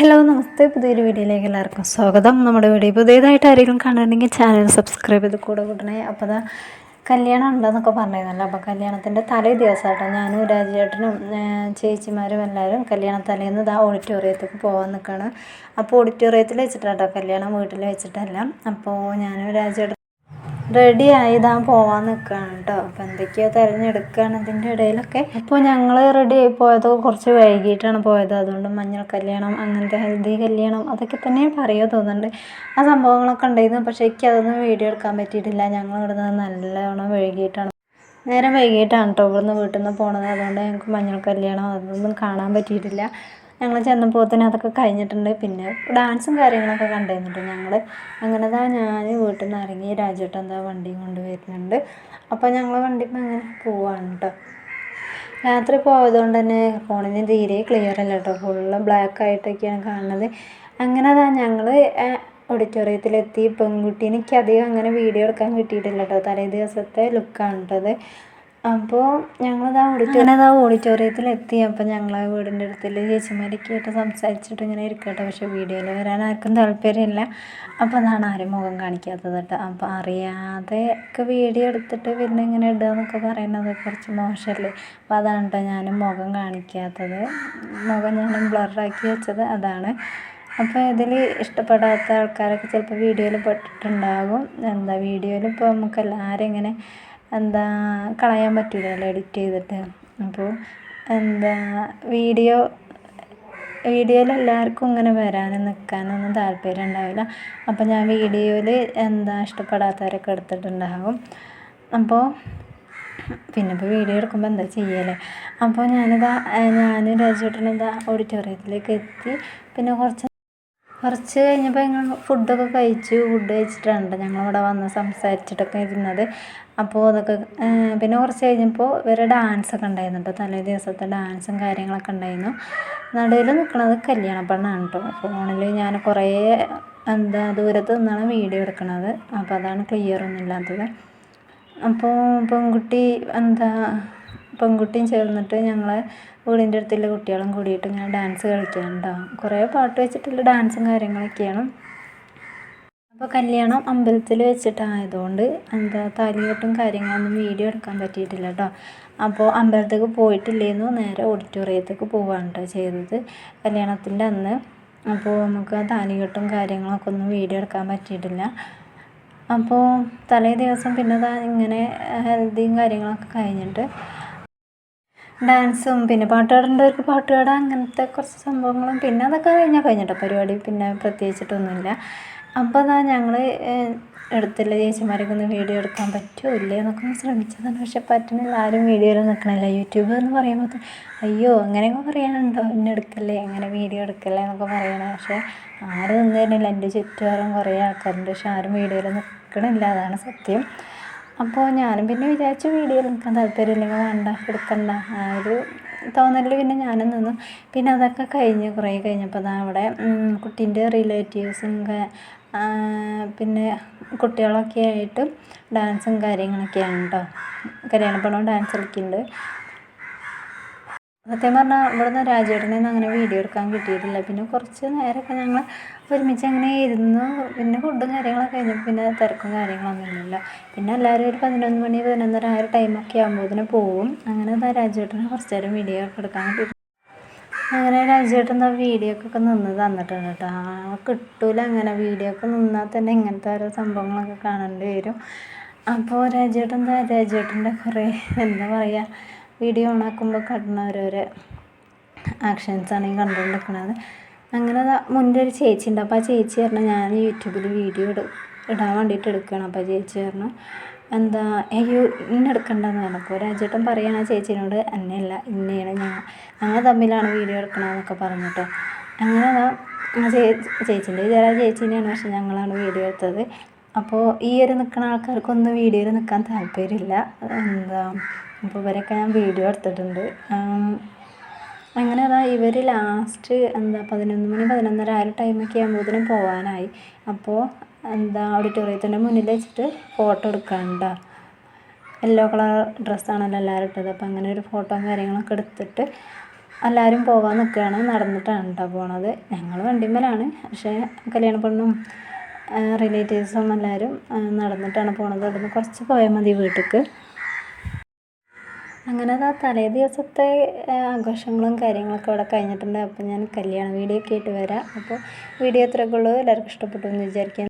Hello നമസ്തേ, പുതിയൊരു വീഡിയോയിലേക്ക് എല്ലാവർക്കും സ്വാഗതം. നമ്മുടെ വീഡിയോ പുതിയതായിട്ട് ആരെങ്കിലും കാണുന്നുണ്ടെങ്കിൽ ചാനൽ സബ്സ്ക്രൈബ് ചെയ്ത് കൂടണേ. അപ്പോൾ അതാ കല്യാണം ഉണ്ടെന്നൊക്കെ പറഞ്ഞിരുന്നല്ലോ. അപ്പോൾ കല്യാണത്തിൻ്റെ തലേ ദിവസമായിട്ടോ ഞാനും രാജേട്ടനും ചേച്ചിമാരും എല്ലാവരും കല്യാണ തലേന്ന് ഇതാ ഓഡിറ്റോറിയത്തേക്ക് പോകാൻ നിൽക്കുകയാണ്. അപ്പോൾ ഓഡിറ്റോറിയത്തിൽ വെച്ചിട്ടാട്ടോ കല്യാണം, വീട്ടിൽ വെച്ചിട്ടല്ല. അപ്പോൾ ഞാനും രാജേട്ടൻ റെഡി ആയിതാ പോവാൻ നിൽക്കുകയാണ് കേട്ടോ. അപ്പോൾ എന്തൊക്കെയോ തിരഞ്ഞെടുക്കുകയാണ് ഇതിൻ്റെ ഇടയിലൊക്കെ. അപ്പോൾ ഞങ്ങൾ റെഡി ആയി പോയത് കുറച്ച് വൈകിട്ടാണ് പോയത്. അതുകൊണ്ട് മഞ്ഞൾ കല്യാണം, അങ്ങനത്തെ ഹൽദി കല്യാണം അതൊക്കെ തന്നെ പറയുമോ തോന്നുന്നുണ്ട്. ആ സംഭവങ്ങളൊക്കെ ഉണ്ടായിരുന്നു. പക്ഷേ എനിക്ക് അതൊന്നും വീഡിയോ എടുക്കാൻ പറ്റിയിട്ടില്ല. ഞങ്ങൾ ഇവിടുന്ന് നല്ലോണം നേരം വൈകിട്ടാണ് കേട്ടോ ഇവിടുന്ന് വീട്ടിൽ നിന്ന് പോണത്. അതുകൊണ്ട് ഞങ്ങൾക്ക് മഞ്ഞൾ കല്യാണം അതൊന്നും കാണാൻ പറ്റിയിട്ടില്ല. ഞങ്ങൾ ചെന്നപ്പോഴത്തേന് അതൊക്കെ കഴിഞ്ഞിട്ടുണ്ട്. പിന്നെ ഡാൻസും കാര്യങ്ങളൊക്കെ കണ്ടിരുന്നുണ്ട് ഞങ്ങൾ. അങ്ങനെ ഞാൻ വീട്ടിൽ നിന്ന് ഇറങ്ങി. രാജേട്ടൻ എന്താ വണ്ടിയും കൊണ്ട് വരുന്നുണ്ട്. അപ്പോൾ ഞങ്ങൾ വണ്ടിയിൽ അങ്ങനെ പോവാണ് കേട്ടോ. രാത്രി പോയതുകൊണ്ട് തന്നെ ഫോണിന് തീരെ ക്ലിയർ അല്ല കേട്ടോ, ഫുള്ള് ബ്ലാക്ക് ആയിട്ടൊക്കെയാണ് കാണുന്നത്. അങ്ങനെ ഞങ്ങൾ ഓഡിറ്റോറിയത്തിലെത്തി. പെൺകുട്ടീനെ എനിക്ക് അധികം അങ്ങനെ വീഡിയോ എടുക്കാൻ കിട്ടിയിട്ടില്ല കേട്ടോ. തലേ ദിവസത്തെ ലുക്കാണ് കേട്ടത്. അപ്പോൾ ഞങ്ങളിതാ ഓഡിറ്റോറിയത്തിലെത്തി. അപ്പോൾ ഞങ്ങൾ വീടിൻ്റെ അടുത്തുള്ള ചേച്ചിമാരൊക്കെ ആയിട്ട് സംസാരിച്ചിട്ട് ഇങ്ങനെ ഇരിക്കട്ടെ. പക്ഷേ വീഡിയോയിൽ വരാൻ ആർക്കും താല്പര്യമില്ല. അപ്പോൾ അതാണ് ആരും മുഖം കാണിക്കാത്തത് കേട്ടോ. അപ്പോൾ അറിയാതെ ഒക്കെ വീഡിയോ എടുത്തിട്ട് പിന്നെ ഇങ്ങനെ ഇടുക എന്നൊക്കെ പറയുന്നത് കുറച്ച് മോശമല്ലേ. അപ്പോൾ അതാണ് കേട്ടോ ഞാനും മുഖം കാണിക്കാത്തത്. മുഖം ഞാൻ ബ്ലറാക്കി വെച്ചത് അതാണ്. അപ്പോൾ ഇതിൽ ഇഷ്ടപ്പെടാത്ത ആൾക്കാരൊക്കെ ചിലപ്പോൾ വീഡിയോയിൽ പെട്ടിട്ടുണ്ടാകും. വീഡിയോയിൽ ഇപ്പോൾ നമുക്ക് എല്ലാവരും ഇങ്ങനെ കളയാൻ പറ്റില്ലല്ലോ എഡിറ്റ് ചെയ്തിട്ട്. അപ്പോൾ വീഡിയോയിൽ എല്ലാവർക്കും ഇങ്ങനെ വരാനും നിൽക്കാനൊന്നും താല്പര്യം ഉണ്ടാവില്ല. അപ്പോൾ ഞാൻ വീഡിയോയിൽ ഇഷ്ടപ്പെടാത്തവരൊക്കെ എടുത്തിട്ടുണ്ടാകും. അപ്പോൾ പിന്നെ ഇപ്പോൾ വീഡിയോ എടുക്കുമ്പോൾ എന്താ ചെയ്യല്ലേ. അപ്പോൾ ഞാനും രാജേട്ടനും ഓഡിറ്റോറിയത്തിലേക്ക് എത്തി. പിന്നെ കുറച്ച് കഴിഞ്ഞപ്പോൾ ഞങ്ങൾ ഫുഡൊക്കെ കഴിച്ചിട്ടുണ്ട് ഞങ്ങളിവിടെ വന്ന് സംസാരിച്ചിട്ടൊക്കെ ഇരുന്നത്. അപ്പോൾ അതൊക്കെ പിന്നെ കുറച്ച് കഴിഞ്ഞപ്പോൾ ഇവരെ ഡാൻസൊക്കെ ഉണ്ടായിരുന്നു കേട്ടോ. തലേ ദിവസത്തെ ഡാൻസും കാര്യങ്ങളൊക്കെ ഉണ്ടായിരുന്നു. നടുവിൽ നിൽക്കുന്നത് കല്യാണ പെണ്ണാണ് കേട്ടോ. ഫോണിൽ ഞാൻ കുറേ ദൂരത്ത് നിന്നാണ് വീഡിയോ എടുക്കുന്നത്. അപ്പോൾ അതാണ് ക്ലിയറൊന്നും ഇല്ലാത്തത്. അപ്പോൾ പെൺകുട്ടിയും ചേർന്നിട്ട് ഞങ്ങൾ വീടിൻ്റെ അടുത്തുള്ള കുട്ടികളും കൂടിയിട്ട് ഇങ്ങനെ ഡാൻസ് കളിക്കാനുണ്ടാവും. കുറേ പാട്ട് വെച്ചിട്ടുള്ള ഡാൻസും കാര്യങ്ങളൊക്കെയാണ്. അപ്പോൾ കല്യാണം അമ്പലത്തിൽ വെച്ചിട്ടായതുകൊണ്ട് താലികെട്ടും കാര്യങ്ങളൊന്നും വീഡിയോ എടുക്കാൻ പറ്റിയിട്ടില്ല കേട്ടോ. അപ്പോൾ അമ്പലത്തേക്ക് പോയിട്ടില്ലായിരുന്നു, നേരെ ഓഡിറ്റോറിയത്തേക്ക് പോവുകയാണ് കേട്ടോ ചെയ്തത് കല്യാണത്തിൻ്റെ അന്ന്. അപ്പോൾ നമുക്ക് ആ താലികെട്ടും കാര്യങ്ങളൊക്കെ ഒന്നും വീഡിയോ എടുക്കാൻ പറ്റിയിട്ടില്ല. അപ്പോൾ തലേ ദിവസം പിന്നെ ഇങ്ങനെ ഹെൽദിയും കാര്യങ്ങളൊക്കെ കഴിഞ്ഞിട്ട് ഡാൻസും പിന്നെ പാട്ടുകാരുണ്ടവർക്ക് പാട്ടുകാട് അങ്ങനത്തെ കുറച്ച് സംഭവങ്ങളും പിന്നെ അതൊക്കെ കഴിഞ്ഞിട്ടോ പരിപാടി. പിന്നെ പ്രത്യേകിച്ചിട്ടൊന്നുമില്ല. അപ്പോൾ ഞങ്ങൾ അടുത്തുള്ള ചേച്ചിമാരൊക്കെ ഒന്ന് വീഡിയോ എടുക്കാൻ പറ്റുമോ ഇല്ലേ എന്നൊക്കെ ഒന്ന് ശ്രമിച്ചതാണ്. പക്ഷെ പറ്റുന്നില്ല, ആരും വീഡിയോയിൽ നിൽക്കണില്ല. യൂട്യൂബ് എന്ന് പറയുമ്പോൾ അയ്യോ അങ്ങനെയൊക്കെ പറയാനുണ്ടോ, എന്നെ എടുക്കല്ലേ, അങ്ങനെ വീഡിയോ എടുക്കല്ലേ എന്നൊക്കെ പറയണേ. പക്ഷേ ആരും ഒന്നും തന്നെയില്ല. എൻ്റെ ചുറ്റുപാടും കുറേ ആൾക്കാരുണ്ട്, പക്ഷെ ആരും വീഡിയോയിൽ നിൽക്കണില്ല, അതാണ് സത്യം. അപ്പോൾ ഞാനും പിന്നെ വിചാരിച്ചു വീഡിയോയിൽ നിൽക്കാൻ താല്പര്യമില്ലെങ്കിൽ വേണ്ട, എടുക്കണ്ട ആ ഒരു തോന്നലിൽ പിന്നെ ഞാനും നിന്നു. പിന്നെ അതൊക്കെ കുറേ കഴിഞ്ഞപ്പോൾ അവിടെ കുട്ടീൻ്റെ റിലേറ്റീവ്സും പിന്നെ കുട്ടികളൊക്കെ ആയിട്ട് ഡാൻസും കാര്യങ്ങളൊക്കെയാണ് കേട്ടോ. കല്യാണപ്പെണ്ണും ഡാൻസ് കളിക്കുന്നുണ്ട്. സത്യം പറഞ്ഞാൽ ഇവിടുന്ന് രാജേട്ടനെയൊന്നും അങ്ങനെ വീഡിയോ എടുക്കാൻ കിട്ടിയിട്ടില്ല. പിന്നെ കുറച്ച് നേരമൊക്കെ ഞങ്ങൾ ഒരുമിച്ച് അങ്ങനെ ഇരുന്നു. പിന്നെ ഫുഡും കാര്യങ്ങളൊക്കെ കഴിഞ്ഞപ്പോൾ പിന്നെ തിരക്കും കാര്യങ്ങളൊന്നും ഇല്ലല്ലോ. പിന്നെ എല്ലാവരും ഒരു 11 മണി 11:30 ആ ഒരു ടൈമൊക്കെ ആകുമ്പോഴത്തേന് പോവും. അങ്ങനെ രാജേട്ടന് കുറച്ച് നേരം വീഡിയോ ഒക്കെ എടുക്കാൻ കിട്ടി. അങ്ങനെ രാജേട്ടൻ വീഡിയോ ഒക്കെ നിന്ന് തന്നിട്ടുണ്ട് കേട്ടോ. കിട്ടൂല അങ്ങനെ വീഡിയോ ഒക്കെ നിന്നാൽ തന്നെ ഇങ്ങനത്തെ ഓരോ സംഭവങ്ങളൊക്കെ കാണേണ്ടി വരും. അപ്പോൾ രാജേട്ടൻ്റെ കുറേ പറയുക വീഡിയോ ഓണാക്കുമ്പോൾ കാണുന്ന ഓരോരോ ആക്ഷൻസാണ് ഈ കണ്ടുകൊണ്ടിരിക്കുന്നത്. അങ്ങനെ മുന്നേ ഒരു ചേച്ചി ഉണ്ട്. അപ്പോൾ ആ ചേച്ചി പറഞ്ഞാൽ ഞാൻ യൂട്യൂബിൽ വീഡിയോ ഇടാൻ വേണ്ടിയിട്ട് എടുക്കുകയാണ്. അപ്പോൾ ചേച്ചി പറഞ്ഞു അയ്യോ ഇന്നെ എടുക്കണ്ടെന്ന് പറഞ്ഞപ്പോൾ രാജേട്ടൻ പറയുകയാണ് ആ ചേച്ചീനോട്, എന്നെയല്ല ഇന്നെയാണ് ഞങ്ങൾ തമ്മിലാണ് വീഡിയോ എടുക്കണമെന്നൊക്കെ പറഞ്ഞിട്ടോ. അങ്ങനെ ആ ചേച്ചീൻ്റെ വിചാരം ചേച്ചീനെയാണ്, പക്ഷെ ഞങ്ങളാണ് വീഡിയോ എടുത്തത്. അപ്പോൾ ഈ ഒരു നിൽക്കുന്ന ആൾക്കാർക്കൊന്നും വീഡിയോയിൽ നിൽക്കാൻ താല്പര്യമില്ല. അപ്പോൾ ഇവരൊക്കെ ഞാൻ വീഡിയോ എടുത്തിട്ടുണ്ട്. അങ്ങനെ ഇവർ ലാസ്റ്റ് 11 മണി 11:30 ആ ഒരു ടൈമൊക്കെ ആകുമ്പോഴത്തേനും പോകാനായി. അപ്പോൾ ഓഡിറ്റോറിയത്തിൻ്റെ മുന്നിൽ വെച്ചിട്ട് ഫോട്ടോ എടുക്കാനുണ്ടോ. യെല്ലോ കളർ ഡ്രസ്സാണല്ലോ എല്ലാവരും ഇട്ടത്. അപ്പോൾ അങ്ങനെ ഒരു ഫോട്ടോയും കാര്യങ്ങളൊക്കെ എടുത്തിട്ട് എല്ലാവരും പോകാൻ നിൽക്കുകയാണ്. നടന്നിട്ടാണ് കേട്ടോ പോണത്. ഞങ്ങൾ വണ്ടിമ്മലാണ്, പക്ഷേ കല്യാണ പെണ്ണും റിലേറ്റീവ്സും എല്ലാവരും നടന്നിട്ടാണ് പോണത്. അവിടുന്ന് കുറച്ച് പോയാൽ മതി വീട്ടിലേക്ക്. അങ്ങനെ അതാ തലേ ദിവസത്തെ ആഘോഷങ്ങളും കാര്യങ്ങളൊക്കെ അവിടെ കഴിഞ്ഞിട്ടുണ്ട്. അപ്പോൾ ഞാൻ കല്യാണ വീഡിയോ ഒക്കെ ആയിട്ട് വരാം. അപ്പോൾ വീഡിയോ ഇത്രയൊക്കെ ഉള്ളൂ. എല്ലാവർക്കും ഇഷ്ടപ്പെട്ടു എന്ന് വിചാരിക്കുന്നു.